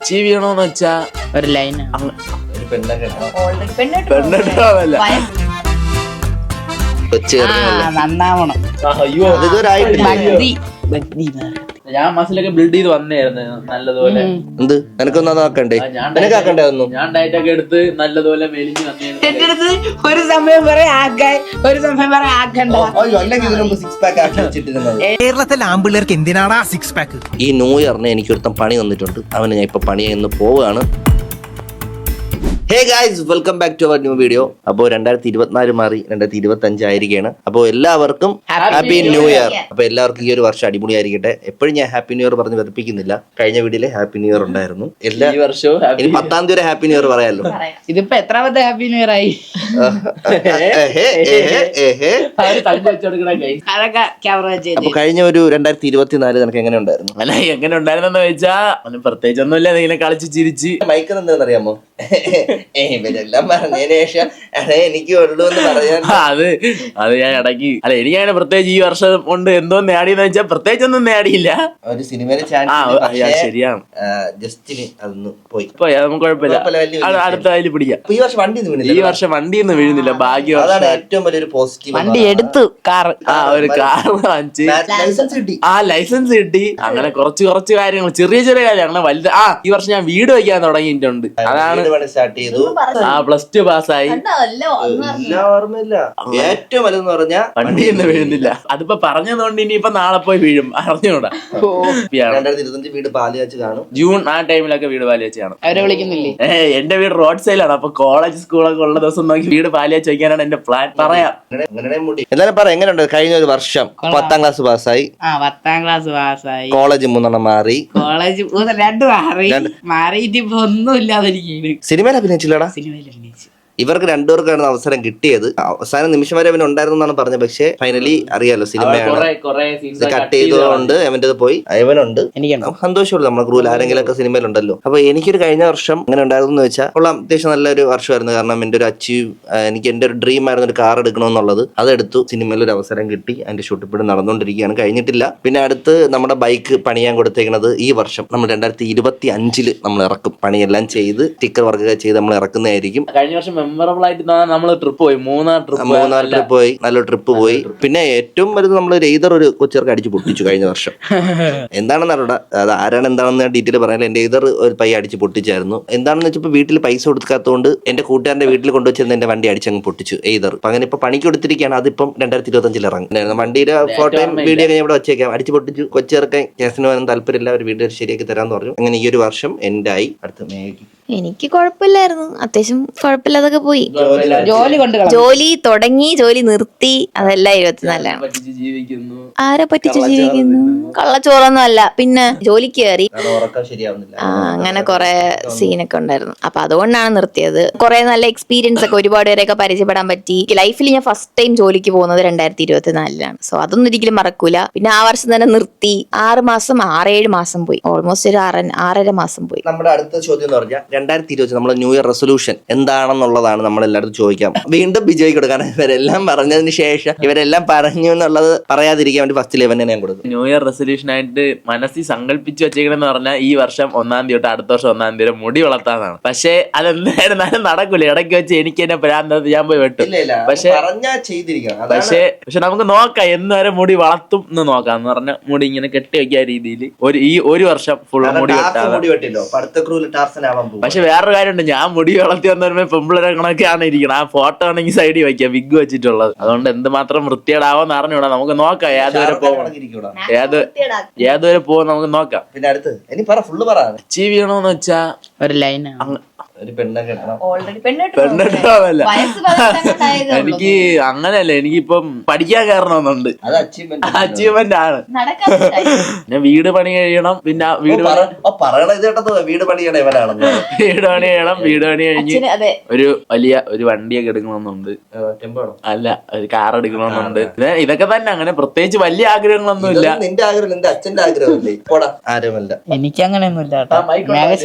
Achieve ചെയ്യണോന്ന് വെച്ചാ ഒരു line നന്നാവണം. ഞാൻ മസിലൊക്കെ ബിൽഡ് ചെയ്ത് വന്നായിരുന്നു നല്ലതുപോലെ. എന്ത് നിനക്കൊന്നും നോക്കണ്ടേ? നിനക്കാക്കണ്ടേ ഒന്നും? ഞാൻ ഡയറ്റ് ഒക്കെ എടുത്ത് നല്ലതുപോലെ മെലിഞ്ഞ് വന്നിരുന്നു. എന്റെ അടുത്ത് ഒരു സമയം പറയാൻ ആക്കാൻ, ഒരു സമയം പറയാൻ ആക്കണ്ട. കേരളത്തിലെ ആമ്പിള്ളേർക്ക് എന്തിനാടാ സിക്സ് പാക്ക്? ഈ ന്യൂ ഇയറിന് എനിക്കൊരുത്തം പണി വന്നിട്ടുണ്ട്. അവന് ഞാൻ ഇപ്പൊ പണി എന്ന് പോവുകയാണ്. Hey guys, welcome back to our new video. അപ്പോൾ 2024 മാറി 2025 ആയിരിക്കുകയാണ്. അപ്പോൾ എല്ലാവർക്കും ഹാപ്പി ന്യൂ ഇയർ. അപ്പോൾ എല്ലാവർക്കും ഈ ഒരു വർഷം അടിപൊളിയായിരിക്കട്ടെ. എപ്പോഴും ഞാൻ ഹാപ്പി ന്യൂ ഇയർ പറഞ്ഞ് വെറുപ്പിക്കുന്നില്ല. കഴിഞ്ഞ വീഡിയോയില് ഹാപ്പി ന്യൂ ഇയർ ഉണ്ടായിരുന്നു. എല്ലാ വർഷവും ഇനി 10ാം തീയതി ഹാപ്പി ന്യൂ ഇയർ പറയാലോ. ഇതിപ്പോ എത്രാമത്തെ ഹാപ്പി ന്യൂ ഇയർ ആയി? അപ്പൊ കഴിഞ്ഞ ഒരു 2024 നിനക്ക് എങ്ങനെ ഉണ്ടായിരുന്നു? അല്ല, എങ്ങനെ ഉണ്ടായിരുന്നെന്ന് വെച്ചാ പ്രത്യേകിച്ചൊന്നുമില്ല. ഇങ്ങനെ കളിച്ച് ചിരിച്ച്. മൈക്ക് എന്താണെന്ന് അറിയാമോ? ഇവരെല്ലാം പറഞ്ഞതിന് ശേഷം എനിക്ക് ഉള്ളൂ എന്ന് പറയാൻ അത് ഞാൻ ഇടയ്ക്ക് അല്ല, എനിക്കങ്ങനെ പ്രത്യേകിച്ച് ഈ വർഷം കൊണ്ട് എന്തോ നേടിയെന്ന് വെച്ചാൽ പ്രത്യേകിച്ചൊന്നും നേടിയില്ല. ഒരു സിനിമയില് ശരിയാണ്, ജസ്റ്റിന് അതൊന്നും പോയി. നമുക്ക് കുഴപ്പമില്ല, അടുത്ത അതിൽ പിടിക്കാം. ഈ വർഷം വണ്ടി ഈ വർഷം വണ്ടിയൊന്നും വീഴുന്നില്ല. ഭാഗ്യം. അതാണ് ഏറ്റവും വലിയൊരു പോസിറ്റീവ്. വണ്ടി എടുത്തു, കാറ്. ഒരു കാർ വാങ്ങിച്ച് ലൈസൻസ് കിട്ടി. ലൈസൻസ് കിട്ടി. അങ്ങനെ കുറച്ച് കാര്യങ്ങൾ, ചെറിയ കാര്യം. അങ്ങനെ വലുത് ഈ വർഷം ഞാൻ വീട് വയ്ക്കാൻ തുടങ്ങിയിട്ടുണ്ട്. അതാണ് സ്റ്റാർട്ട് ചെയ്തു. +2 പാസ്സായി. ഓർമ്മയില്ല. ഏറ്റവും വലുതെന്ന് പറഞ്ഞാൽ വണ്ടിയൊന്നും വീഴുന്നില്ല. അതിപ്പോ പറഞ്ഞതുകൊണ്ട് ഇനിയിപ്പോ നാളെ പോയി വീഴും, അറിഞ്ഞൂടാ. 2025 വീട് പാലിയാച്ച് കാണും. ജൂൺ ആ ടൈമിലൊക്കെ വീട് പാലിയാച്ച് കാണും. അവരെ വിളിക്കുന്നില്ലേ? എന്റെ വീട് റോഡ് സൈഡിലാണ്. അപ്പൊ കോളേജ് സ്കൂളൊക്കെ ഉള്ള ദിവസം നോക്കി വീട് പാലിയാച്ച് വയ്ക്കാനാണ് എന്റെ പ്ലാൻ. പറയാം എന്നാലും പറ, എങ്ങനെയുണ്ട് കഴിഞ്ഞ ഒരു വർഷം? 10ാം ക്ലാസ് പാസ്സായി. 10ാം ക്ലാസ് പാസ്സായി. കോളേജ് 3 മാറി. കോളേജ് 2 മാറിയിട്ട് ഇപ്പൊ ഒന്നും ഇല്ലാതിരിക്കും. സിനിമയിൽ അഭിനയിച്ചില്ലടാ. സിനിമയിൽ അഭിനയിച്ചു. ഇവർക്ക് രണ്ടുപേർക്കാണ് അവസരം കിട്ടിയത്. അവസാന നിമിഷം വരെ അവൻ ഉണ്ടായിരുന്നാണ് പറഞ്ഞത്. പക്ഷെ ഫൈനലി അറിയാലോ, സിനിമയാണ് കട്ട് ചെയ്തതുകൊണ്ട് അവൻ്റെ പോയി. അവനുണ്ട്, സന്തോഷമുള്ളൂ. നമ്മളെ ക്രൂവിൽ ആരെങ്കിലും ഒക്കെ സിനിമയിലുണ്ടല്ലോ. അപ്പൊ എനിക്കൊരു കഴിഞ്ഞ വർഷം എങ്ങനെ ഉണ്ടായിരുന്നു എന്ന് വെച്ചാൽ കൊള്ളാം, അത്യാവശ്യം നല്ലൊരു വർഷമായിരുന്നു. കാരണം എന്റെ ഒരു എനിക്ക് എന്റെ ഒരു ഡ്രീം ആയിരുന്നു ഒരു കാർ എടുക്കണമെന്നുള്ളത്. അതെടുത്തു. സിനിമയിൽ ഒരു അവസരം കിട്ടി. അതിന്റെ ഷൂട്ട് ഇപ്പോഴും നടന്നുകൊണ്ടിരിക്കുകയാണ്, കഴിഞ്ഞിട്ടില്ല. പിന്നെ അടുത്ത് നമ്മുടെ ബൈക്ക് പണിയാൻ കൊടുത്തേക്കുന്നത് ഈ വർഷം നമ്മൾ 2025 നമ്മൾ ഇറക്കും. പണിയെല്ലാം ചെയ്ത് സ്റ്റിക്കർ വർക്ക് ചെയ്ത് നമ്മൾ ഇറക്കുന്നതായിരിക്കും. കഴിഞ്ഞ വർഷം മെമ്മറബിൾ ആയിട്ട് നമ്മള് ട്രിപ്പ് പോയി, മൂന്നാർ ട്രിപ്പ് പോയി. നല്ല ട്രിപ്പ് പോയി. പിന്നെ ഏറ്റവും വലുത് നമ്മൾ എയ്തർ ഒരു കൊച്ചേർക്ക് അടിച്ചു പൊട്ടിച്ചു കഴിഞ്ഞ വർഷം. എന്താണെന്ന് അറിയണ്ട, അത് ആരാണ് എന്താണെന്ന് ഡീറ്റെയിൽ പറയാൻ. എന്റെ എയ്തർ ഒരു പൈ അടിച്ച് പൊട്ടിച്ചായിരുന്നു. എന്താണെന്ന് വെച്ചപ്പോൾ വീട്ടിൽ പൈസ കൊടുക്കാത്തതുകൊണ്ട് എന്റെ കൂട്ടുകാരന്റെ വീട്ടിൽ കൊണ്ടുവച്ചിരുന്ന എന്റെ വണ്ടി അടിച്ചങ്ങ് പൊട്ടിച്ചു എയ്തർ. അപ്പൊ അങ്ങനെ ഇപ്പൊ പണിക്ക് കൊടുത്തിരിക്കുകയാണ്. അതിപ്പം 2025 ഇറങ്ങും. വണ്ടിയുടെ ഫോട്ടോയും വീഡിയോ ഒക്കെ ഇവിടെ വെച്ചേക്കാം. അടിച്ചു പൊട്ടിച്ചു. കൊച്ചേർക്ക് കേസിന് പോകാൻ താല്പര്യമില്ല, അവർ വീണ്ടും ശരിയാക്കി തരാന്ന് പറഞ്ഞു. അങ്ങനെ ഈ ഒരു വർഷം എൻഡായി. അടുത്ത മേഘി. എനിക്ക് കുഴപ്പമില്ലായിരുന്നു, അത്യാവശ്യം കുഴപ്പമില്ലാതൊക്കെ പോയി. ജോലി തുടങ്ങി, ജോലി നിർത്തി, അതെല്ലാം 24 ആരെ പറ്റിച്ച് ജീവിക്കുന്നു? കള്ളച്ചോറൊന്നും അല്ല. പിന്നെ ജോലിക്ക് കയറി, അങ്ങനെ കുറെ സീനൊക്കെ ഉണ്ടായിരുന്നു. അപ്പൊ അതുകൊണ്ടാണ് നിർത്തിയത്. കുറെ നല്ല എക്സ്പീരിയൻസ് ഒക്കെ ഒരുപാട് പേരെയൊക്കെ പരിചയപ്പെടാൻ പറ്റി. ലൈഫിൽ ഞാൻ ഫസ്റ്റ് ടൈം ജോലിക്ക് പോകുന്നത് 2024 സോ അതൊന്നും ഒരിക്കലും മറക്കൂല. പിന്നെ ആ വർഷം തന്നെ നിർത്തി. 6 മാസം 6-7 മാസം പോയി. ഓൾമോസ്റ്റ് ഒരു 6.5 മാസം പോയി. നമ്മുടെ അടുത്ത ചോദ്യം എന്ന് പറഞ്ഞാൽ 2025 നമ്മളെ ന്യൂ ഇയർ റെസൊല്യൂഷൻ എന്താണെന്നുള്ളതാണ് നമ്മൾ എല്ലായിടത്തും ചോദിക്കാം. വീണ്ടും വിജയ് കൊടുക്കാൻ ഇവരെല്ലാം പറഞ്ഞതിന് ശേഷം ഇവരെല്ലാം പറഞ്ഞു എന്നുള്ളത് പറയാതിരിക്കാൻ വേണ്ടി ഫസ്റ്റ് 11 ഞാൻ കൊടുക്കും. ന്യൂ ഇയർ റെസൊല്യൂഷൻ ആയിട്ട് മനസ്സിൽ സങ്കല്പിച്ച് വെച്ചേക്കണെന്ന് പറഞ്ഞാൽ ഈ വർഷം 1-ാം തീയതി തൊട്ട് അടുത്ത വർഷം 1-ാം തീയതി മുടി വളർത്താനാണ്. പക്ഷെ അതെന്തായിരുന്നാലും നടക്കൂല. ഇടയ്ക്ക് വെച്ച് എനിക്ക് തന്നെ ഭ്രാന്തത് ഞാൻ പോയി വെട്ടും. പക്ഷെ നമുക്ക് നോക്കാം എന്ന് വരെ മുടി വളർത്തും എന്ന് നോക്കാം എന്ന് പറഞ്ഞ മുടി ഇങ്ങനെ കെട്ടി വെക്കാൻ രീതിയിൽ ഒരു വർഷം ഫുൾ മുടി വെട്ടാതെ. പക്ഷെ വേറൊരു കാര്യമുണ്ട്, ഞാൻ മുടി വളർത്തി വന്നവരുമ്പോ പെമ്പിളരെ കണക്കാണ് ഇരിക്കണം. ആ ഫോട്ടോ ആണെങ്കിൽ സൈഡിൽ വയ്ക്കാം, വിഗ് വെച്ചിട്ടുള്ളത്. അതുകൊണ്ട് എന്തുമാത്രം വൃത്തിയേടാവോന്ന് അറിഞ്ഞൂടാ. നമുക്ക് നോക്കാം ഏതുവരെ പോകും നമുക്ക് നോക്കാം. പിന്നെ അടുത്ത് അച്ചീവ് ചെയ്യണോന്ന് വെച്ചാ ഒരു ലൈനാണ്. ഒരു പെണ്ണെ കെട്ടണം. പെണ്ണെട്ടാവല്ല, എനിക്ക് അങ്ങനെയല്ല. എനിക്കിപ്പം പഠിക്കാൻ കയറണമെന്നുണ്ട്. അച്ചീവ്മെന്റ് ആണ്. പിന്നെ വീട് പണി കഴിയണം. പിന്നെ വീട് പണി ചെയ്യണം. വീട് പണി കഴിഞ്ഞ് ഒരു വണ്ടിയൊക്കെ എടുക്കണമെന്നുണ്ട്. അല്ല, ഒരു കാർ എടുക്കണമെന്നുണ്ട്. ഇതൊക്കെ തന്നെ. അങ്ങനെ പ്രത്യേകിച്ച് വലിയ ആഗ്രഹങ്ങളൊന്നും ഇല്ല. നിന്റെ ആഗ്രഹം നിന്റെ അച്ഛന്റെ ആഗ്രഹമല്ലേ? ആരുമല്ല. എനിക്ക് അങ്ങനെയൊന്നും ഇല്ല.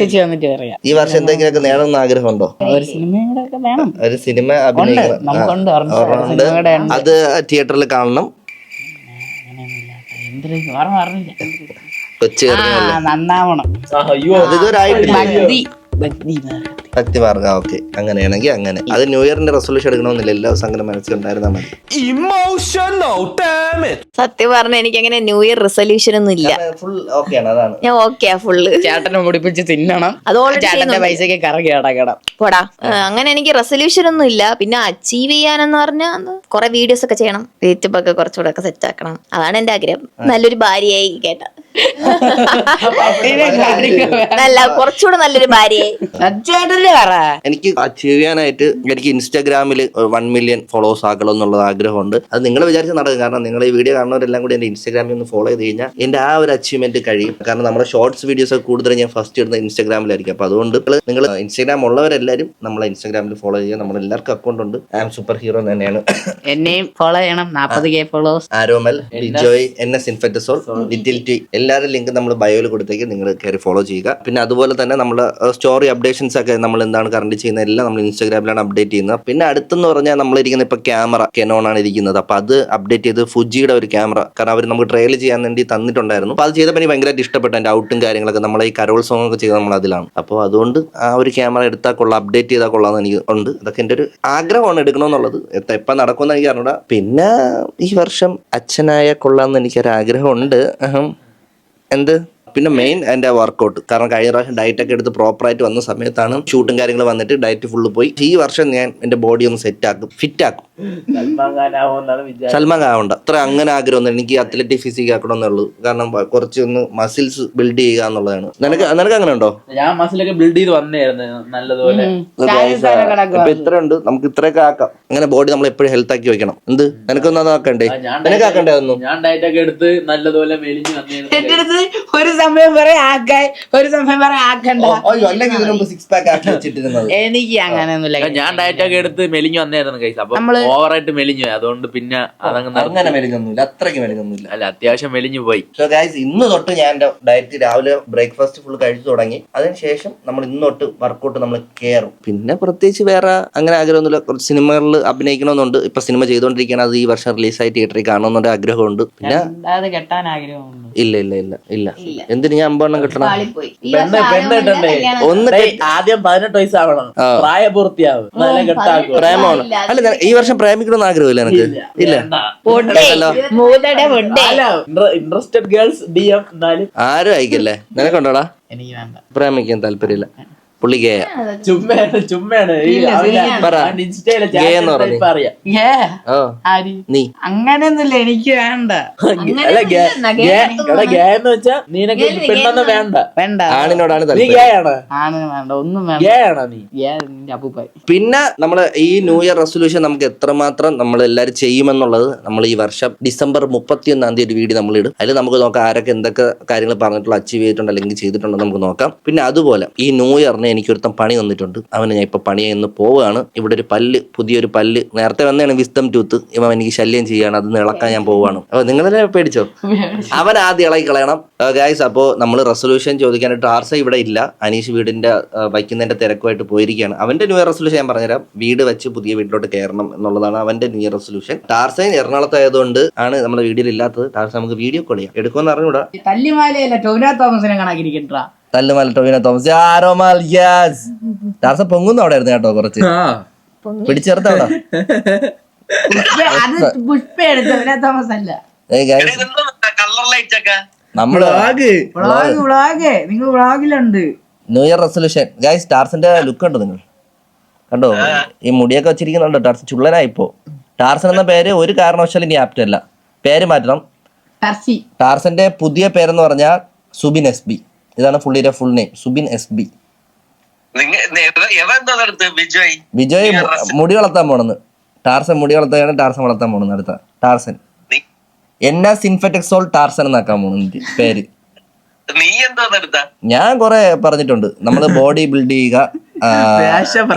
ഈ വർഷം എന്തെങ്കിലുമൊക്കെ നേടണം ആഗ്രഹമുണ്ടോ? ഒരു സിനിമയൊക്കെ വേണം. ഒരു സിനിമ അഭിനയിക്കണം. അത് തിയേറ്ററിൽ കാണണം. കൊച്ചു നന്നാവണം. അയ്യോ ഇതുവരെ ആയിട്ടില്ല. ഭക്തി മാർഗം. ഓക്കെ, അങ്ങനെയാണെങ്കിൽ അങ്ങനെ. അത് ന്യൂ ഇയറിന്റെ റെസൊല്യൂഷൻ എടുക്കണമെന്നില്ല, എല്ലാ ദിവസം അങ്ങനെ മനസ്സിലുണ്ടായിരുന്നാൽ മതി. സത്യം പറഞ്ഞ എനിക്ക് അങ്ങനെ ന്യൂ ഇയർ റെസൊല്യൂഷൻ ഒന്നും ഇല്ല. ഫുൾ ഓക്കെയാണ്, അതാണ്. ഞാൻ ഓക്കെയാ ഫുള്ള്. ചേട്ടനെ മുടിപ്പിച്ച് തിന്നണം, അത് already ചേട്ടന്റെ പൈസക്ക് കറങ്ങി അടക്കണം. പോടാ. അങ്ങനെ എനിക്ക് റെസൊല്യൂഷൻ ഒന്നും ഇല്ല. പിന്നെ അച്ചീവ് ചെയ്യാനെന്ന് പറഞ്ഞാൽ കുറെ വീഡിയോസ് ഒക്കെ ചെയ്യണം, യൂട്യൂബ് ഒക്കെ കുറച്ചുകൂടെ ഒക്കെ സെറ്റ് ആക്കണം. അതാണ് എന്റെ ആഗ്രഹം. നല്ലൊരു ഭാര്യയായി കേട്ട നല്ല കുറച്ചുകൂടെ നല്ലൊരു ഭാര്യയായി. ചേട്ടല്ലേ പറ. എനിക്ക് അച്ചീവ് ചെയ്യാനായിട്ട് എനിക്ക് ഇൻസ്റ്റാഗ്രാമിൽ 1 മില്യൺ ഫോളോവേഴ്സ് ആക്കണം എന്നുള്ള ആഗ്രഹമുണ്ട്. അത് നിങ്ങൾ വിചാരിച്ച് നടക്കും. കാരണം നിങ്ങൾ ഈ വീഡിയോ കാണുന്നവരെല്ലാം കൂടി എന്റെ ഇൻസ്റ്റാഗ്രാമിൽ ഒന്ന് ഫോളോ ചെയ്ത് കഴിഞ്ഞാൽ എന്റെ ആ ഒരു അച്ചീവ്മെന്റ് കഴിയും. കാരണം നമ്മുടെ ഷോർട്സ് വീഡിയോസ് ഒക്കെ കൂടുതൽ ഞാൻ ഫസ്റ്റ് ഇടുന്നത് ഇൻസ്റ്റാഗ്രാമിലായിരിക്കും. അപ്പൊ അതുകൊണ്ട് നിങ്ങൾ ഇൻസ്റ്റാഗ്രാം ഉള്ളവരെല്ലാവരും നമ്മളെ ഇൻസ്റ്റാഗ്രാമിൽ ഫോളോ ചെയ്യുക. നമ്മൾ എല്ലാവർക്കും അക്കൗണ്ട് ഉണ്ട്. ഐ ആം സൂപ്പർ ഹീറോ തന്നെയാണ്. എന്നെയും ഫോളോ ചെയ്യണം. 40K followers. Aromal, Bijoy, NS ഇൻഫെക്ടസോൾ, ലിറ്റിൽ ടി, എല്ലാവരും ലിങ്ക് നമ്മൾ ബയോയിൽ കൊടുത്തേക്ക് നിങ്ങൾ കയറി ഫോളോ ചെയ്യുക. പിന്നെ അതുപോലെ തന്നെ നമ്മൾ സ്റ്റോറി അപ്ഡേഷൻസ് ഒക്കെ നമ്മൾ എന്താണ് കറണ്ട് ചെയ്യുന്നത് എല്ലാം നമ്മൾ ഇൻസ്റ്റാഗ്രാമിലാണ് അപ്ഡേറ്റ് ചെയ്യുന്നത്. പിന്നെ അടുത്തെന്ന് പറഞ്ഞാൽ നമ്മളിരിക്കുന്ന ഇപ്പൊ ക്യാമറ കെനോൺ ആണ് ഇരിക്കുന്നത്. അപ്പൊ അത് അപ്ഡേറ്റ് ചെയ്ത് ഫുജിയുടെ ഒരു ക്യാമറ, കാരണം അവർ നമുക്ക് ട്രയൽ ചെയ്യാൻ വേണ്ടി തന്നിട്ടുണ്ടായിരുന്നു. അപ്പൊ അത് ചെയ്തപ്പോൾ എനിക്ക് ഭയങ്കരമായിട്ട് ഇഷ്ടപ്പെട്ടു. അതിന്റെ ഔട്ടും കാര്യങ്ങളൊക്കെ നമ്മളെ ഈ കരോൾ സോങ് ഒക്കെ ചെയ്ത് നമ്മൾ അതിലാണ്. അപ്പോൾ അതുകൊണ്ട് ആ ഒരു ക്യാമറ എടുത്താൽ കൊള്ളാം, അപ്ഡേറ്റ് ചെയ്താൽ കൊള്ളാമെന്ന് എനിക്ക് ഉണ്ട്. അതൊക്കെ എൻ്റെ ഒരു ആഗ്രഹമാണ് എടുക്കണമെന്നുള്ളത്. എപ്പം നടക്കുമെന്ന് എനിക്ക് അറിഞ്ഞൂടാ. പിന്നെ ഈ വർഷം അച്ഛനായ കൊള്ളാമെന്ന് എനിക്കൊരു ആഗ്രഹമുണ്ട്. എന്ത് പിന്നെ മെയിൻ എൻ്റെ വർക്കൗട്ട്. കാരണം കഴിഞ്ഞ പ്രാവശ്യം ഡയറ്റ് ഒക്കെ എടുത്ത് പ്രോപ്പറായിട്ട് വന്ന സമയത്താണ് ഷൂട്ടും കാര്യങ്ങൾ വന്നിട്ട് ഡയറ്റ് ഫുള്ള് പോയി. ഈ വർഷം ഞാൻ എൻ്റെ ബോഡി ഒന്ന് സെറ്റ് ആക്കും, ഫിറ്റ് ആക്കും. സൽമാൻ ഖാൻ ആവണ്ട, അത്ര അങ്ങനെ ആഗ്രഹമൊന്നും. എനിക്ക് അത്ലറ്റിക് ഫിസിക് ആക്കണമെന്നുള്ളൂ. കാരണം കുറച്ചൊന്ന് മസിൽസ് ബിൽഡ് ചെയ്യുക എന്നുള്ളതാണ്. നിനക്ക് അങ്ങനെ ഉണ്ടോ? ഞാൻ മസിലൊക്കെ ബിൽഡ് ചെയ്ത് വന്നേരുന്നു നല്ലതുപോലെ. ഇപ്പൊ ഇത്ര ഉണ്ട്, നമുക്ക് ഇത്രയൊക്കെ ആക്കാം. അങ്ങനെ ബോഡി നമ്മൾ എപ്പോഴും ഹെൽത്ത് ആക്കി വെക്കണം. എന്ത് നിനക്കൊന്നും അത് ആക്കണ്ടേ? നിനക്ക് ആക്കണ്ടേ ഒന്നും? ഞാൻ ഡയറ്റ് ഒക്കെ എടുത്ത് നല്ലതുപോലെ മെലിഞ്ഞു വന്നേരുന്നു. എന്റെ അടുത്ത് ഒരു സമയം പറയാൻ ആക്കാൻ, ഒരു സമയം പറയാൻ ആക്കണ്ട. എനിക്ക് അങ്ങനെയൊന്നുമില്ല. ഞാൻ ഡയറ്റ് ഒക്കെ എടുത്ത് മെലിഞ്ഞു വന്നേരുന്നു കൈസ്. അപ്പൊ ഓവറായിട്ട് മെലിഞ്ഞു, അതുകൊണ്ട് പിന്നെ അങ്ങനെ മെലിഞ്ഞൊന്നുമില്ല, അത്രയ്ക്ക് മെലിഞ്ഞൊന്നുമില്ല. അല്ല, അത്യാവശ്യം മെലിഞ്ഞു പോയി. സോ ഗൈസ്, ഇന്ന് തൊട്ട് ഞാൻ എന്റെ ഡയറ്റ് രാവിലെ ബ്രേക്ക്ഫാസ്റ്റ് ഫുൾ കഴിച്ചു തുടങ്ങി. അതിനുശേഷം നമ്മൾ ഇന്ന് തൊട്ട് വർക്കൗട്ട് നമ്മൾ കയറും. പിന്നെ പ്രത്യേകിച്ച് വേറെ അങ്ങനെ ആഗ്രഹമൊന്നുമില്ല. കുറച്ച് സിനിമകളിൽ അഭിനയിക്കണമെന്നുണ്ട്. ഇപ്പൊ സിനിമ ചെയ്തുകൊണ്ടിരിക്കുകയാണ്. അത് ഈ വർഷം റിലീസായി തിയേറ്ററിൽ കാണണമെന്നൊരു ആഗ്രഹമുണ്ട്. പിന്നെ അത് കെട്ടാൻ ആഗ്രഹമുണ്ട്. ഇല്ല എന്തിന് ഞാൻ 50 കെട്ടണം? ഒന്ന് ആദ്യം 18 വയസ്സാവണം, പ്രായപൂർത്തിയാവും, പ്രേമമാണ്. അല്ല, ഈ വർഷം പ്രേമിക്കണമെന്ന് ആഗ്രഹമില്ല എനിക്ക്. ഇല്ല, ഇൻട്രസ്റ്റഡ് ഗേൾസ് DM എന്നാലും ആരും അയക്കല്ലേ. നിനക്കുണ്ടോടാ? എനിക്ക് വേണ്ട, പ്രേമിക്കാൻ താല്പര്യമില്ല. പുള്ളി ഗേ നീ അങ്ങനെയൊന്നുമില്ല, എനിക്ക് വേണ്ട. വേണ്ട, ആണിനോടാണ് ആണ് വേണ്ട, ഒന്നും വേണ്ട. അപ്പൂപ്പായി. പിന്നെ നമ്മള് ഈ ന്യൂ ഇയർ റെസൊല്യൂഷൻ നമുക്ക് എത്രമാത്രം നമ്മൾ എല്ലാവരും ചെയ്യുമെന്നുള്ളത് നമ്മൾ ഈ വർഷം ഡിസംബർ 31 ഒരു വീഡിയോ നമ്മൾ ഇടും. അതിൽ നമുക്ക് നോക്കാം ആരൊക്കെ എന്തൊക്കെ കാര്യങ്ങൾ പറഞ്ഞിട്ടുള്ള അച്ചീവ് ചെയ്തിട്ടുണ്ട് അല്ലെങ്കിൽ ചെയ്തിട്ടുണ്ടോ നമുക്ക് നോക്കാം. പിന്നെ അതുപോലെ ഈ ന്യൂ ഇയറിന് എനിക്കൊരുത്തം പണി വന്നിട്ടുണ്ട്. അവന് ഞാൻ ഇപ്പൊ പണി ഇന്ന് പോവുകയാണ്. ഇവിടെ ഒരു പല്ല്, പുതിയൊരു പല്ല് നേരത്തെ വന്നതാണ് വിസ്ഡം ടൂത്ത്. ഇവൻ എനിക്ക് ശല്യം ചെയ്യാണ്, അത് ഇളക്കാൻ ഞാൻ പോവുകയാണ്. അപ്പൊ നിങ്ങളെ പേടിച്ചോ? അവൻ ആദ്യം ഇളകി കളയണം ഗൈസ്. അപ്പോൾ നമ്മൾ റെസൊല്യൂഷൻ ചോദിക്കാനായിട്ട് ആർസ ഇവിടെ ഇല്ല. അനീഷ് വീടിന്റെ വയ്ക്കുന്നതിന്റെ തിരക്കുമായിട്ട് പോയിരിക്കുകയാണ്. അവന്റെ ന്യൂ ഇയർ റെസൊല്യൂഷൻ ഞാൻ പറഞ്ഞുതരാം. വീട് വെച്ച് പുതിയ വീട്ടിലോട്ട് കയറണം എന്നുള്ളതാണ് അവന്റെ ന്യൂ ഇയർ റെസൊല്യൂഷൻ. ടാർസൈൻ എറണാകുളത്തായതുകൊണ്ട് ആണ് നമ്മുടെ വീഡിയോയിൽ ഇല്ലാത്തത്. ടാർസൈൻ നമുക്ക് വീഡിയോ കോൾ ചെയ്യാം, എടുക്കുമെന്ന് അറിഞ്ഞൂടാ. തല്ലിമാലയല്ല, ടോവിനോ തോമസിനെ കണക്കിരിക്കണ്ടാ. തല്ലുമാല ടോവിനോ തോമസ്, ആരോമാൽ ഗ്യാസ്. ടാർസ പൊങ്ങുന്നു അവിടെ ആയിരുന്നു കേട്ടോ, കുറച്ച് പിടിച്ചേർത്ത അവിടെ. പുഷ്പ എടുത്ത തോമസ് അല്ല. നമ്മള് നിങ്ങൾ വ്ളോഗിലുണ്ട് ന്യൂ ഇയർ റെസൊല്യൂഷൻ ഗൈസ്. ടാർസന്റെ ലുക്ക് കണ്ടോ നിങ്ങൾ? കണ്ടോ ഈ മുടിയൊക്കെ വെച്ചിരിക്കുന്നുണ്ടോ? ടാർസൻ ചുള്ളനായിപ്പോ. ടാർസൻ എന്ന പേര് ഒരു കാരണവശാലും ഇനി ആപ്റ്റ് അല്ല. പേര് മാറ്റണം. ടാർസന്റെ പുതിയ പേരെന്ന് പറഞ്ഞാൽ സുബിൻ SB. ഇതാണ് പുള്ളിയുടെ full name, Subin SB. Bijoy മുടി വളർത്താൻ പോണെന്ന്. ടാർസൻ മുടി വളർത്തുകയാണ്, ടാർസൻ വളർത്താൻ പോണെന്ന്. അടുത്ത ടാർസൻ NS ഇൻഫെക്ടക്സോൾ ടാർസൻ എന്നാക്കാൻ പോകുന്നു പേര്. ഞാൻ കൊറേ പറഞ്ഞിട്ടുണ്ട്. നമ്മള് ബോഡി ബിൽഡ് ചെയ്യുക,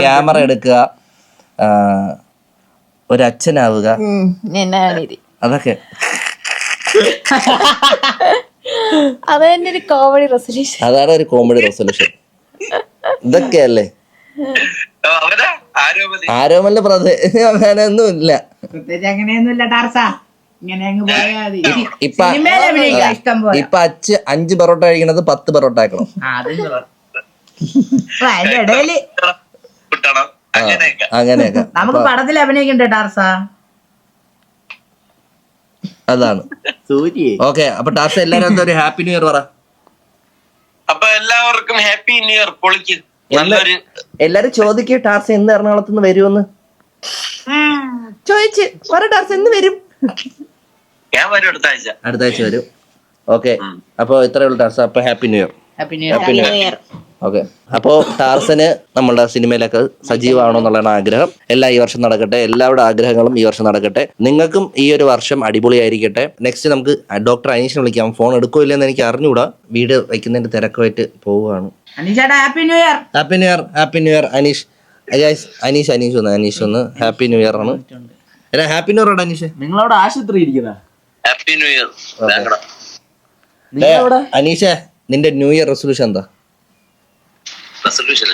ക്യാമറ എടുക്കുക, ഒരു അച്ഛനാവുക, അതൊക്കെ. അതാണ് ഒരു കോമഡി റെസൊല്യൂഷൻ. അതാണ് ഒരു കോമഡി റെസൊല്യൂഷൻ. ഇതൊക്കെയല്ലേ ആരോമല്ല അങ്ങനെയൊന്നും ഇല്ല. പ്രത്യേകിച്ച് അങ്ങനെയൊന്നുമില്ല ടാർസ. ഇങ്ങനെ അങ്ങ് പോയാ മതി. ഇപ്പൊ സിനിമയിൽ അഭിനയിക്കാൻ ഇഷ്ടം പോലെ. ഇപ്പൊ 5 പൊറോട്ട കഴിക്കണത് 10 പൊറോട്ട ആക്കണം. അപ്പൊ അതിന്റെ ഇടയില് അങ്ങനെയൊക്കെ നമുക്ക് പടത്തിൽ അഭിനയിക്കണ്ടേ ടാർസ? അതാണ്. ഓക്കെ, അപ്പൊ ടാർസ എല്ലാരും എന്താ ഒരു ഹാപ്പി ന്യൂ ഇയർ പറ. അപ്പൊ എല്ലാവർക്കും ഹാപ്പി ന്യൂ ഇയർ. പൊളിക്ക്. എല്ലാരും ചോദിക്കേ ടാർസ എന്ന് എറണാകുളത്ത് നിന്ന് വരുമെന്ന് ചോദിച്ച് പറ. ടാർസ എന്ന് വരും? ഞാൻ വരും അടുത്ത ആഴ്ച വരും. ഓക്കെ, അപ്പൊ ഇത്രേ ഉള്ളൂ ടാർസ. അപ്പൊ happy new year. Happy new year. Okay, അപ്പോ ടാർസന് നമ്മളുടെ സിനിമയിലൊക്കെ സജീവമാണോന്നുള്ളതാണ് ആഗ്രഹം. എല്ലാം ഈ വർഷം നടക്കട്ടെ. എല്ലാവരുടെ ആഗ്രഹങ്ങളും ഈ വർഷം നടക്കട്ടെ. നിങ്ങൾക്കും ഈ ഒരു വർഷം അടിപൊളിയായിരിക്കട്ടെ. നെക്സ്റ്റ് നമുക്ക് ഡോക്ടർ അനീഷിനെ വിളിക്കാം. ഫോൺ എടുക്കോ ഇല്ലെന്ന് എനിക്ക് അറിഞ്ഞുകൂടാ. വീട് വയ്ക്കുന്നതിന്റെ തിരക്കുമായിട്ട് പോവുകയാണ്. Happy new year. Happy new year. Happy new year Aneesh. Aneesh ഒന്ന് ഹാപ്പി ന്യൂ ഇയർ ആണ്. Happy new year Aneesh. നിങ്ങളവിടെ ആശുപത്രി ഇരിക്കുന്ന ഹാപ്പി ന്യൂ ഇയർ. അനീഷേ, നിന്റെ ന്യൂ ഇയർ റെസൊല്യൂഷൻ എന്താ? റെസൊല്യൂഷൻ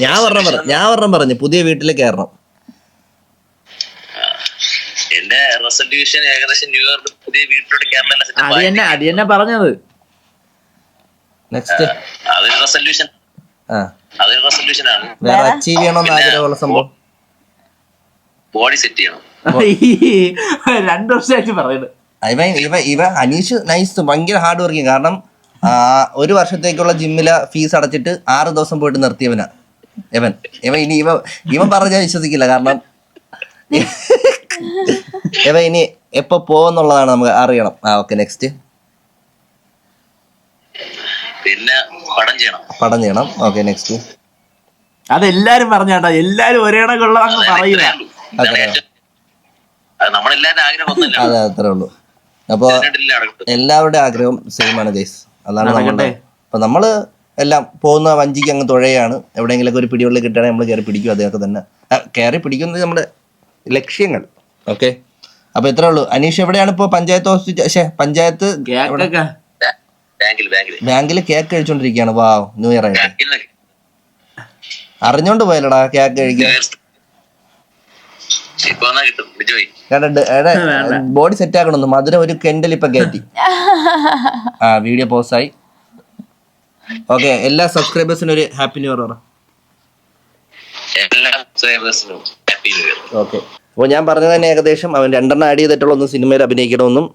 ഞാൻ പറഞ്ഞു പുതിയ വീട്ടിൽ കയറണം. എന്റെ റെസൊല്യൂഷൻ ഏകദേശം ന്യൂ ഇയർ പുതിയ വീട്ടിലോട്ട് അത് തന്നെ പറഞ്ഞത്. നെക്സ്റ്റ് അതൊരു റെസൊല്യൂഷൻ ആണ്. വേറെ അച്ചീവ് ചെയ്യണമെന്ന് ആഗ്രഹമുള്ള സംഭവം ബോഡി സെറ്റ് ചെയ്യണം. 2 വർഷമായിട്ട് പറയുന്നത്. ഇവ അനീഷ് നൈസ്, ഭയങ്കര ഹാർഡ് വർക്കിങ്. കാരണം 1 വർഷത്തേക്കുള്ള ജിമ്മിലെ ഫീസ് അടച്ചിട്ട് 6 ദിവസം പോയിട്ട് നിർത്തിയവനാ ഇവൻ പറഞ്ഞാൽ വിശ്വസിക്കില്ല. കാരണം ഇനി എപ്പോ പോവെന്നുള്ളതാണ് നമുക്ക് അറിയണം. ഓക്കെ, നെക്സ്റ്റ് പിന്നെ പടം ചെയ്യണം. ഓക്കെ, നെക്സ്റ്റ് അതെല്ലാരും പറഞ്ഞാട്ടാ, എല്ലാരും ഒരേ കണക്കുള്ള പറയുക. അതെ, അത്രേ ഉള്ളൂ. അപ്പൊ എല്ലാവരുടെ ആഗ്രഹം സെയിം ആണ് ഗൈസ്. അതാണ് നമ്മുടെ. അപ്പൊ നമ്മള് എല്ലാം പോകുന്ന വഞ്ചിക്ക് അങ്ങ് തുഴയാണ്. എവിടെയെങ്കിലൊക്കെ ഒരു പിടിവള്ളി കിട്ടുകയാണെങ്കിൽ നമ്മൾ കയറി പിടിക്കും. അതൊക്കെ തന്നെ കയറി പിടിക്കുന്നത് നമ്മുടെ ലക്ഷ്യങ്ങൾ. ഓക്കെ, അപ്പൊ ഇത്രേ ഉള്ളൂ. അനീഷ് എവിടെയാണ് ഇപ്പൊ? പഞ്ചായത്ത് ബാങ്കിൽ കേക്ക് കഴിച്ചോണ്ടിരിക്കുകയാണ്. വാവ്, ന്യൂ ഇയർ ആയിട്ട് അറിഞ്ഞോണ്ട് പോയല്ലടാ കേക്ക് കഴിക്കാൻ. ബോഡി സെറ്റ് ആക്കണമെന്ന് മധുരം ഒരു കെൻഡൽ ഇപ്പൊ കയറ്റി. വീഡിയോ പോസ്റ്റായി. ഓക്കെ, എല്ലാ സബ്സ്ക്രൈബേഴ്സിനും ഒരു ഹാപ്പി ന്യൂ ഇയർ പറ. ഓക്കെ, അപ്പോൾ ഞാൻ പറഞ്ഞത് തന്നെ ഏകദേശം അവൻ 2 ആഡ് ചെയ്തിട്ടുള്ള ഒന്ന് സിനിമയിൽ അഭിനയിക്കണമെന്നും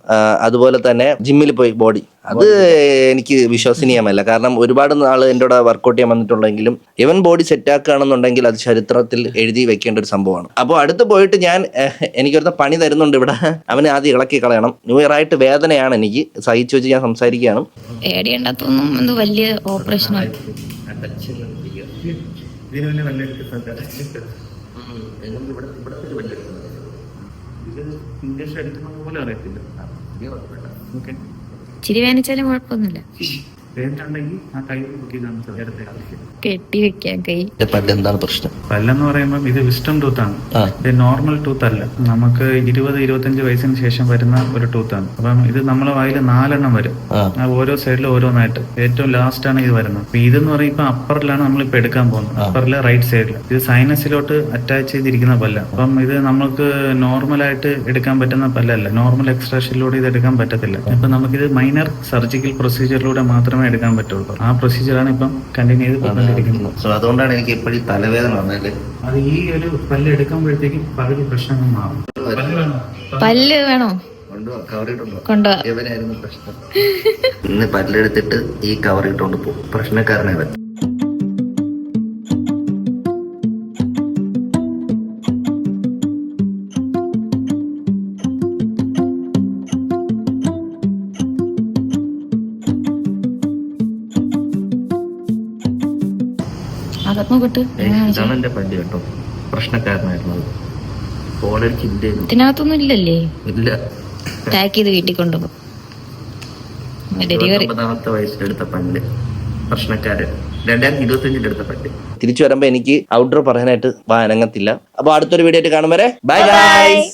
അതുപോലെ തന്നെ ജിമ്മിൽ പോയി ബോഡി. അത് എനിക്ക് വിശ്വസനീയമല്ല. കാരണം ഒരുപാട് നാൾ എൻ്റെ കൂടെ വർക്കൗട്ട് ചെയ്യാൻ വന്നിട്ടുണ്ടെങ്കിലും ഇവൻ ബോഡി സെറ്റ് ആക്കുകയാണെന്നുണ്ടെങ്കിൽ അത് ചരിത്രത്തിൽ എഴുതി വെക്കേണ്ട ഒരു സംഭവമാണ്. അപ്പോൾ അടുത്ത് പോയിട്ട് എനിക്കൊരുത്ത പണി തരുന്നുണ്ട് ഇവിടെ. അവന് ആദ്യം ഇളക്കി കളയണം. ന്യൂ ഇയർ ആയിട്ട് വേദനയാണ് എനിക്ക്. സഹിച്ചു വെച്ച് ഞാൻ സംസാരിക്കുകയാണ്. വലിയ ഓപ്പറേഷൻ ചിരി വേനിച്ചാലും കുഴപ്പമൊന്നുമില്ല. കെട്ടി വെക്കാൻ കൈ. എന്താണ് പ്രശ്നം? പല്ലെന്ന് പറയുമ്പോൾ ഇത് വിസ്റ്റം ടൂത്ത് ആണ്. ഇത് നോർമൽ ടൂത്ത് അല്ല. നമുക്ക് 20-25 വയസ്സിന് ശേഷം വരുന്ന ഒരു ടൂത്ത് ആണ്. അപ്പം ഇത് നമ്മളെ വായിൽ 4 എണ്ണം വരും. ഓരോ സൈഡിലും ഓരോന്നായിട്ട്. ഏറ്റവും ലാസ്റ്റ് ആണ് ഇത് വരുന്നത്. അപ്പൊ ഇതെന്ന് പറയുമ്പോൾ അപ്പറിലാണ് നമ്മളിപ്പോ എടുക്കാൻ പോകുന്നത്. അപ്പറിലെ റൈറ്റ് സൈഡിൽ. ഇത് സൈനസിലോട്ട് അറ്റാച്ച് ചെയ്തിരിക്കുന്ന പല്ല. അപ്പം ഇത് നമുക്ക് നോർമലായിട്ട് എടുക്കാൻ പറ്റുന്ന പല്ലല്ല. നോർമൽ എക്സ്ട്രാക്ഷനിലൂടെ ഇത് എടുക്കാൻ പറ്റത്തില്ല. ഇപ്പൊ നമുക്കിത് മൈനർ സർജിക്കൽ പ്രൊസീജിയറിലൂടെ മാത്രമേ എടുക്കാൻ പറ്റുള്ളൂ. ആ പ്രൊസീജിയറാണ് ഇപ്പം കണ്ടിന്യൂ ചെയ്ത് പോയിക്കൊണ്ടിരിക്കുന്നത്. അതുകൊണ്ടാണ് എനിക്ക് എപ്പോഴും തലവേദന വന്നത്. അത് ഈ ഒരു പല്ല് എടുക്കുമ്പോഴത്തേക്കും പകുതി പ്രശ്നങ്ങൾ മാറും. പല്ല് വേണോ? കൊണ്ടുപോവാ. ഇവനായിരുന്നു പ്രശ്നം. ഇന്ന് പല്ലെടുത്തിട്ട് ഈ കവർ ഇട്ടുകൊണ്ട് പോകും. പ്രശ്നക്കാരനെ ഇവൻ. ഇതാണ് എന്റെ പല്ല് കേട്ടോ. പ്രശ്നക്കാരനായിരുന്നു. ഇതിനകത്തൊന്നും ഇല്ലല്ലേ? ഇല്ല. പാക്ക് ചെയ്ത് വീട്ടിൽ കൊണ്ടുപോകും. 29ാമത്തെ വയസ്സിലെടുത്ത പല്ല്. പ്രശ്നക്കാരൻ. 2025 എടുത്ത പല്ല്. തിരിച്ചു വരുമ്പോ എനിക്ക് ഔട്ട്ഡോർ പറയാനായിട്ട് അനങ്ങത്തില്ല. അപ്പൊ അടുത്തൊരു വീഡിയോ ആയിട്ട് കാണും വരെ ബൈ ഗൈസ്.